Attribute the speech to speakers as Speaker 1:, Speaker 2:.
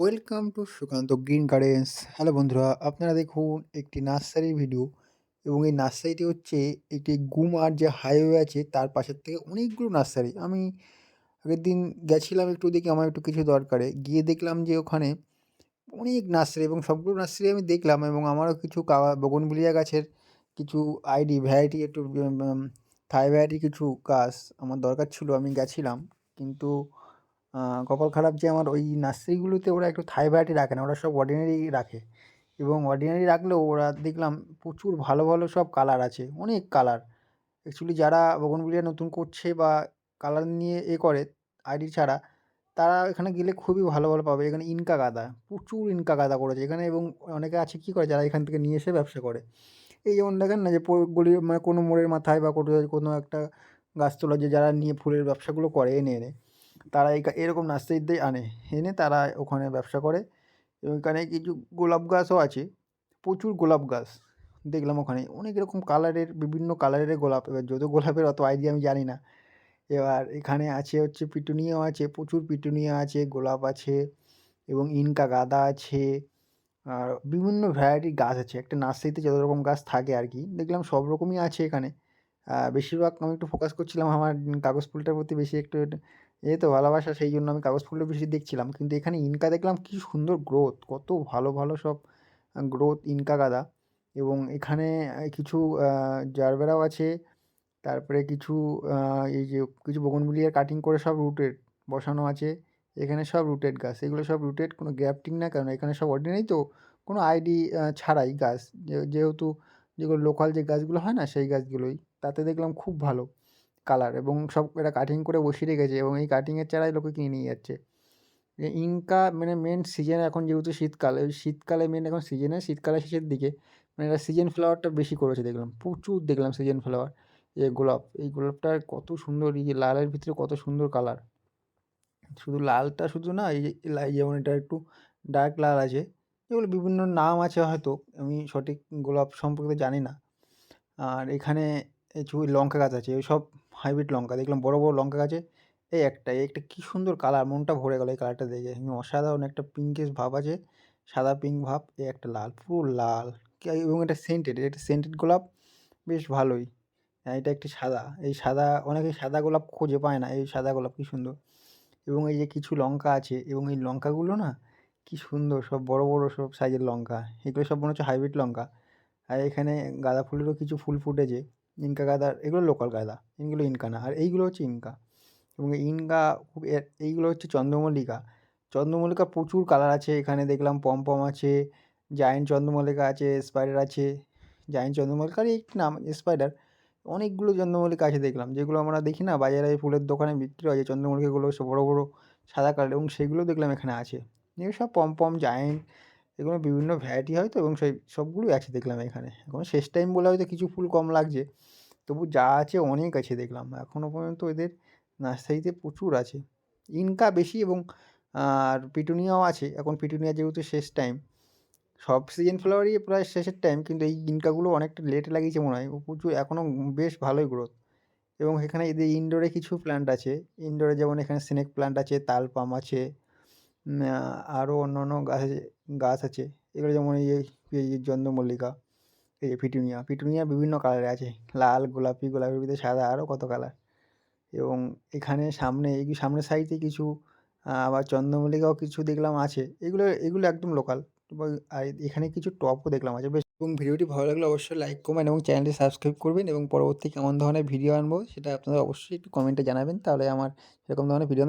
Speaker 1: Welcome to Sukanta green gardens. Hello বন্ধুরা, আপনারা দেখুন একটি নার্সারির ভিডিও এবং এই নার্সারিটি হচ্ছে একটি গুমার যে হাইওয়ে আছে তার পাশের থেকে অনেকগুলো নার্সারি। আমি আগের দিন গেছিলাম একটু দেখি আমার একটু কিছু দরকারে, গিয়ে দেখলাম যে ওখানে অনেক নার্সারি এবং সবগুলো নার্সারি আমি দেখলাম এবং আমারও কিছু বোগনভিলিয়া গাছের কিছু ভ্যারাইটি একটু থাই ভ্যারাইটি কিছু গাছ আমার দরকার ছিল। আমি গেছিলাম কিন্তু কপাল খারাপ যে আমার ওই নার্সারিগুলোতে ওরা একটু থাই ভ্যারাইটি রাখে না, ওরা সব অর্ডিনারি রাখে এবং অর্ডিনারি রাখলেও ওরা দেখলাম প্রচুর ভালো ভালো সব কালার আছে, অনেক কালার। অ্যাকচুয়ালি যারা বোগনভিলিয়া নতুন করছে বা কালার নিয়ে করে আইডি ছাড়া, তারা এখানে গেলে খুবই ভালো ভালো পাবে। এখানে ইনকা গাঁদা, প্রচুর ইনকা গাঁদা করেছে এখানে এবং অনেকে আছে কী করে যারা এখান থেকে নিয়ে এসে ব্যবসা করে। এই যেমন দেখেন না যে গলির মানে কোনো মোড়ের মাথায় বা কোনো একটা গাছতলা যে যারা নিয়ে ফুলের ব্যবসাগুলো করে এনে এনে তারা এরকম নার্সারিতে আনে, এনে তারা ওখানে ব্যবসা করে। এবং এখানে কিছু গোলাপ গাছও আছে, প্রচুর গোলাপ গাছ দেখলাম ওখানে অনেক রকম কালারের, বিভিন্ন কালারের গোলাপ। এবার যদিও গোলাপের অত আইডিয়া আমি জানি না। এবার এখানে আছে হচ্ছে পিটুনিয়াও আছে, প্রচুর পিটুনিয়া আছে, গোলাপ আছে এবং ইনকা গাঁদা আছে। আর বিভিন্ন ভ্যারাইটির গাছ আছে। একটা নার্সারিতে যত রকম গাছ থাকে আর কি, দেখলাম সব রকমই আছে এখানে। বেশিরভাগ আমি একটু ফোকাস করছিলাম আমার কাগজ ফুলটার প্রতি বেশি একটু তো ভালোবাসা, সেই জন্য আমি কাগজ ফুলটা বেশি দেখছিলাম। কিন্তু এখানে ইনকা দেখলাম কী সুন্দর গ্রোথ, কত ভালো ভালো সব গ্রোথ ইনকা গাঁদা। এবং এখানে কিছু জারবেরাও আছে। তারপরে কিছু এই যে কিছু বোগনভিলিয়ার কাটিং করে সব রুটেড বসানো আছে। এখানে সব রুটেড গাছ, এগুলো সব রুটেড, কোনো গ্রাফটিং না, কারণ এখানে সব অর্ডিনারি তো, কোনো আইডি ছাড়াই গাছ। যেহেতু যেগুলো লোকাল যে গাছগুলো হয় না সেই গাছগুলোই, তাতে দেখলাম খুব ভালো কালার এবং সব এরা কাটিং করে বসিয়ে রেখেছে এবং এই কাটিংয়ের চারাই লোকে কিনে নিয়ে যাচ্ছে। ইনকা মানে মেন সিজন এখন যেহেতু শীতকাল, ওই শীতকালে মেন এখন সিজনে শীতকালের শেষের দিকে মানে এরা সিজন ফ্লাওয়ারটা বেশি করেছে দেখলাম, প্রচুর দেখলাম সিজন ফ্লাওয়ার। গোলাপ, এই গোলাপটার কত সুন্দর, এই যে লালের ভিতরে কত সুন্দর কালার। শুধু লালটা শুধু না, এই যে যেমন এটা একটু ডার্ক লাল আছে, এগুলো বিভিন্ন নাম আছে হয়তো, আমি সঠিক গোলাপ সম্পর্কে জানি না। আর এখানে কিছু লঙ্কা গাছ আছে, ওই সব হাইব্রিড লঙ্কা দেখলাম, বড় বড় লঙ্কা গাছে। এই একটা কী সুন্দর কালার, মনটা ভরে গেল এই কালারটা দেখে। অসাধারণ একটা পিঙ্কিশ ভাব আছে, সাদা পিঙ্ক ভাব, এই একটা লাল, পুরো লাল। এবং এটা সেন্টেড গোলাপ, বেশ ভালোই। হ্যাঁ, এটা একটি সাদা, এই সাদা অনেকে সাদা গোলাপ খুঁজে পায় না, এই সাদা গোলাপ কী সুন্দর। এবং এই যে কিছু লঙ্কা আছে এবং এই লঙ্কাগুলো না কী সুন্দর, সব বড় বড় সব সাইজের লঙ্কা, এগুলো সব মনে হচ্ছে হাইব্রিড লঙ্কা। আর এখানে গাঁদা ফুলেরও কিছু ফুল ফুটেছে, ইনকা গাঁদার, এগুলো লোকাল গাঁদা, এগুলো ইনকা না, আর এইগুলো হচ্ছে ইনকা। এবং এই ইনকা খুব এইগুলো হচ্ছে চন্দ্রমল্লিকা। চন্দ্রমল্লিকা প্রচুর কালার আছে এখানে দেখলাম, পম আছে, জায়েন্ট চন্দ্রমল্লিকা আছে, স্পাইডার আছে। জায়েন্ট চন্দ্রমল্লিকারই একটি নাম স্পাইডার। অনেকগুলো চন্দ্রমল্লিকা আছে দেখলাম, যেগুলো আমরা দেখি না বাজারে ফুলের দোকানে বিক্রি হয় যে চন্দ্রমল্লিকাগুলো সব বড় বড় সাদা কালার, এবং সেগুলো দেখলাম এখানে আছে। এগুলো সব পম জায়েন্ট, এগুলো বিভিন্ন ভ্যারাইটি হয় তো, এবং সেই সবগুলোই আছে দেখলাম এখানে। এখন শেষ টাইম বলে হয়তো কিছু ফুল কম লাগছে, তবু যা আছে অনেক আছে দেখলাম এখনও পর্যন্ত। এদের নার্সারিতে প্রচুর আছে, ইনকা বেশি এবং আর পিটুনিয়াও আছে। এখন পিটুনিয়া যেহেতু শেষ টাইম, সব সিজন ফ্লাওয়ারই প্রায় শেষের টাইম, কিন্তু এই ইনকাগুলো অনেকটা লেটে লাগিয়েছে মনে হয়, ও প্রচুর এখনও বেশ ভালোই গ্রোথ। এবং এখানে এদের ইনডোরে কিছু প্ল্যান্ট আছে, ইনডোরে যেমন এখানে স্নেক প্ল্যান্ট আছে, তাল পাম আছে, আরও অন্যান্য গাছ আছে। এগুলো যেমন এই যে চন্দ্রমল্লিকা, এই যে পিটুনিয়া বিভিন্ন কালারের আছে, লাল, গোলাপি, গোলাপির ভিতরে সাদা, আরও কত কালার। এবং এখানে সামনের সাইডে কিছু আবার চন্দ্রমল্লিকাও কিছু দেখলাম আছে, এগুলো একদম লোকাল। আর এখানে কিছু টবও দেখলাম আছে বেশ। এবং ভিডিওটি ভালো লাগলে অবশ্যই লাইক করবেন এবং চ্যানেলটি সাবস্ক্রাইব করবেন, এবং পরবর্তী কেমন ধরনের ভিডিও আনবো সেটা আপনারা অবশ্যই একটু কমেন্টে জানাবেন, তাহলে আমার সেরকম ধরনের ভিডিও